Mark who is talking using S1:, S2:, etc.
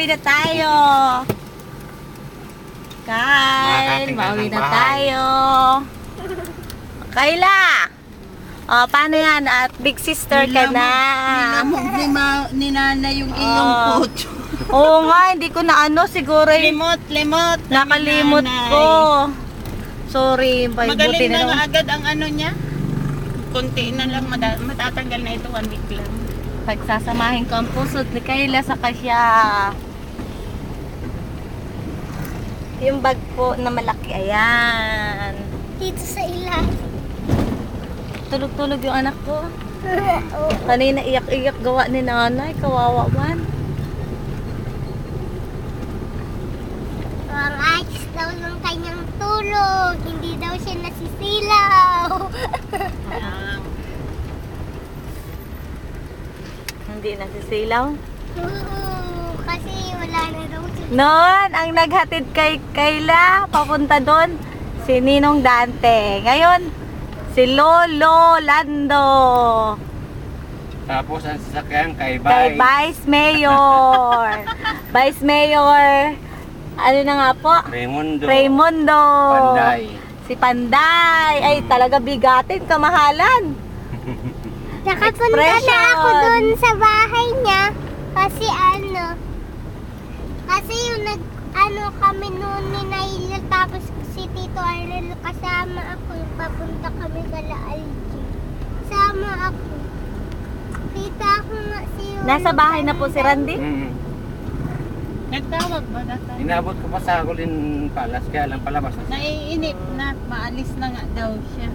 S1: pauwi na tayo. Kyle, pauwi na tayo. Kayla! O, paano yan? At big sister ka na.
S2: Nilamog ni nanay yung iyong kotso.
S1: Oo nga, hindi ko na ano, siguro
S2: Limot.
S1: nakalimot ko. Sorry,
S2: Magaling na
S1: lang.
S2: nga agad ang ano niya. Kunti na lang, matatanggal na ito 1 week lang.
S1: Pagsasamahin ko ang puso ni Kayla sa kasya. Yung bag po na malaki, ayan.
S3: Dito sa ilalim.
S1: Tulog-tulog yung anak ko. Kanina iyak-iyak gawa ni nanay, kawawa man.
S3: Ang ayos daw ng kanyang tulog. Hindi daw siya nasisilaw.
S1: Hindi nasisilaw.
S3: Kasi wala na daw siya.
S1: Noon, ang naghatid kay Kayla, papunta doon, si Ninong Dante. Ngayon, si Lolo Lando.
S4: Tapos ang sasakyan kay
S1: Kay Vice Mayor. Vice Mayor, ano na nga po? Raimundo.
S4: Panday.
S1: Si Panday. Ay, talaga bigatin, kamahalan.
S3: Nakapunta
S1: Expression.
S3: na ako dun sa bahay niya. Kasi yung kami noon ni Naila, tapos si Tito Arnel kasama ako. Yung papunta kami kala Algie. Kasama ako. Kita ako nga si
S1: Nasa bahay na po si Randy.
S2: Nagtawag ba dati?
S4: Inabot ko pa sa Colin Palace, kaya lang palabas na siya.
S2: Naiinip na, maalis na nga daw siya.